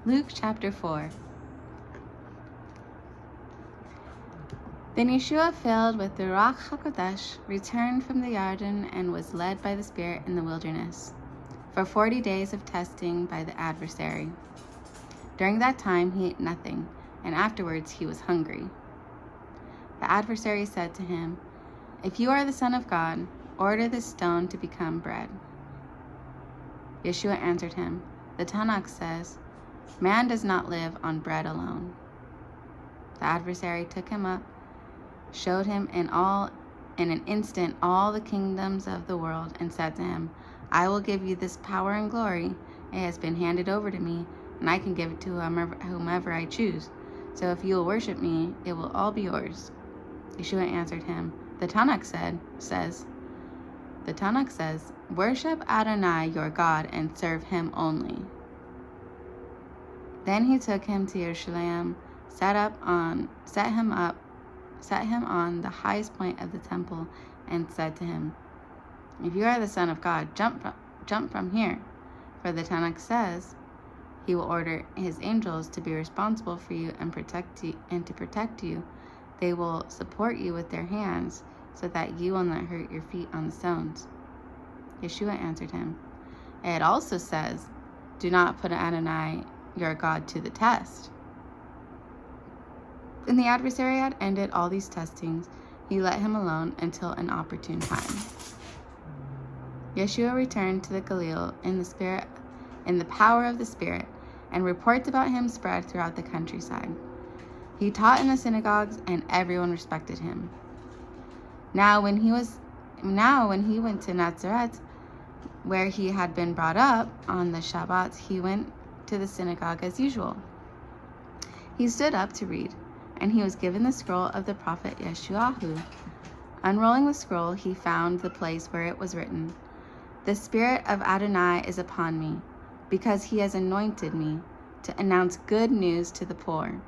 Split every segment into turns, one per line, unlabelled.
Luke chapter 4. Then Yeshua, filled with the Ruach HaKodesh, returned from the Jordan and was led by the Spirit in the wilderness for 40 days of testing by the adversary. During that time he ate nothing, and afterwards he was hungry. The adversary said to him, "If you are the Son of God, order this stone to become bread." Yeshua answered him, "The Tanakh says, 'Man does not live on bread alone.'" The adversary took him up, showed him in an instant all the kingdoms of the world, and said to him, "I will give you this power and glory. It has been handed over to me, and I can give it to whomever I choose. So if you will worship me, it will all be yours." Yeshua answered him, The Tanakh says, "Worship Adonai your God and serve him only." Then he took him to Jerusalem, set him on the highest point of the temple, and said to him, "If you are the Son of God, jump from here. For the Tanakh says, he will order his angels to be responsible for you and to protect you. They will support you with their hands, so that you will not hurt your feet on the stones." Yeshua answered him, "It also says, 'Do not put Adonai your God to the test.'" When the adversary had ended all these testings, he let him alone until an opportune time. Yeshua returned to the Galilee in the power of the Spirit, and reports about him spread throughout the countryside. He taught in the synagogues, and everyone respected him. Now when he went to Nazareth, where he had been brought up, on the Shabbat he went to the synagogue as usual. He stood up to read, and he was given the scroll of the prophet Yeshayahu. Unrolling the scroll, he found the place where it was written, "The Spirit of Adonai is upon me, because he has anointed me to announce good news to the poor.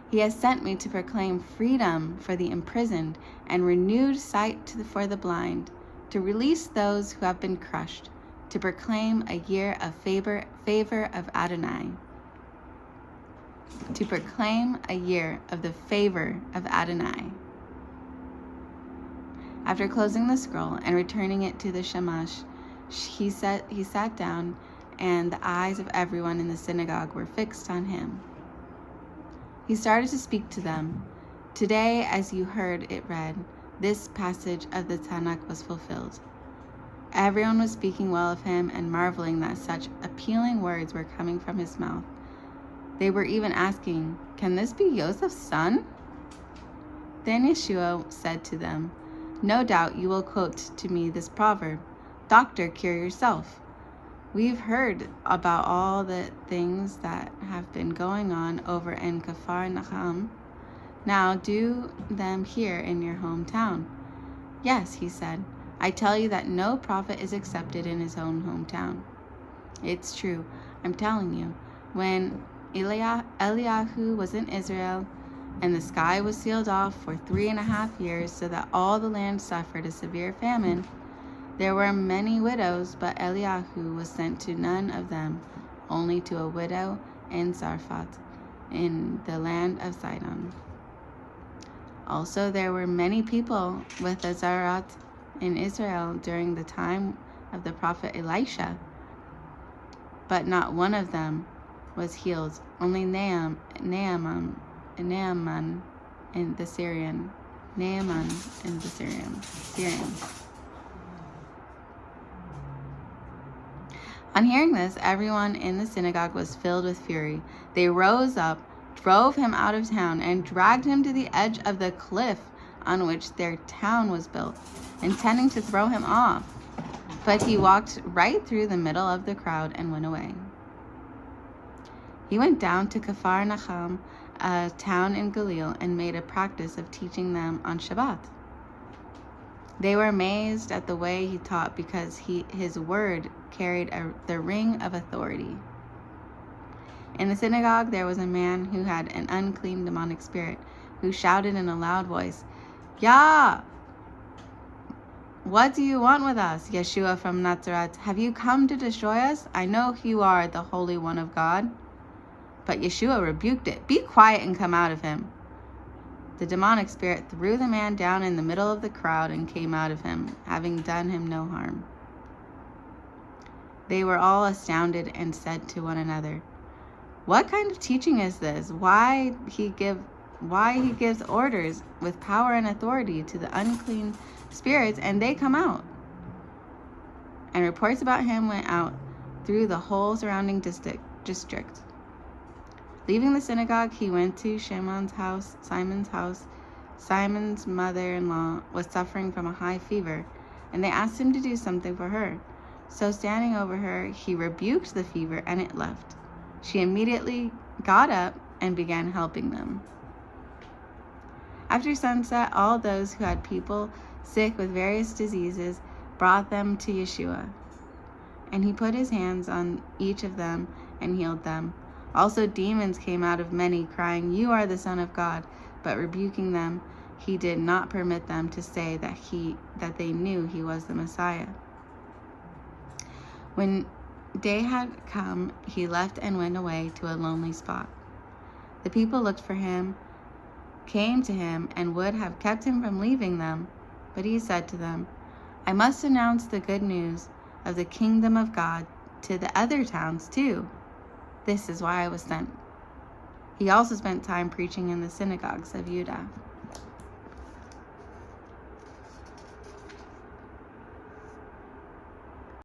He has sent me to proclaim freedom for the imprisoned and renewed sight for the blind, to release those who have been crushed, to proclaim a year of favor of Adonai." To proclaim a year of the favor of Adonai. After closing the scroll and returning it to the Shamash, he sat down, and the eyes of everyone in the synagogue were fixed on him. He started to speak to them. "Today, as you heard it read, this passage of the Tanakh was fulfilled." Everyone was speaking well of him and marveling that such appealing words were coming from his mouth. They were even asking, "Can this be Joseph's son?" Then Yeshua said to them, "No doubt you will quote to me this proverb, 'Doctor, cure yourself.' We've heard about all the things that have been going on over in Capernaum. Now do them here in your hometown." "Yes," he said, "I tell you that no prophet is accepted in his own hometown." "It's true, I'm telling you. When Eliyahu was in Israel, and the sky was sealed off for 3.5 years, so that all the land suffered a severe famine, there were many widows, but Eliyahu was sent to none of them, only to a widow in Zarephath, in the land of Sidon. Also there were many people with a Zarat in Israel during the time of the prophet Elisha, but not one of them was healed, only Naaman in the Syrian. On hearing this, everyone in the synagogue was filled with fury. They rose up, drove him out of town, and dragged him to the edge of the cliff on which their town was built, intending to throw him off. But he walked right through the middle of the crowd and went away. He went down to Capernaum, a town in Galilee, and made a practice of teaching them on Shabbat. They were amazed at the way he taught, because his word carried the ring of authority. In the synagogue there was a man who had an unclean demonic spirit, who shouted in a loud voice, "Yah! What do you want with us, Yeshua from Nazareth? Have you come to destroy us? I know you are the Holy One of God." But Yeshua rebuked it. "Be quiet and come out of him." The demonic spirit threw the man down in the middle of the crowd and came out of him, having done him no harm. They were all astounded and said to one another, "What kind of teaching is this? Why he gives orders with power and authority to the unclean spirits, and they come out?" And reports about him went out through the whole surrounding district. Leaving the synagogue, he went to Simon's house. Simon's mother-in-law was suffering from a high fever, and they asked him to do something for her. So standing over her, he rebuked the fever, and it left. She immediately got up and began helping them. After sunset, all those who had people sick with various diseases brought them to Yeshua, and he put his hands on each of them and healed them. Also demons came out of many, crying, "You are the Son of God." But rebuking them, he did not permit them to say that they knew he was the Messiah. When day had come, he left and went away to a lonely spot. The people looked for him, came to him, and would have kept him from leaving them. But he said to them, "I must announce the good news of the kingdom of God to the other towns too. This is why I was sent." He also spent time preaching in the synagogues of Judah.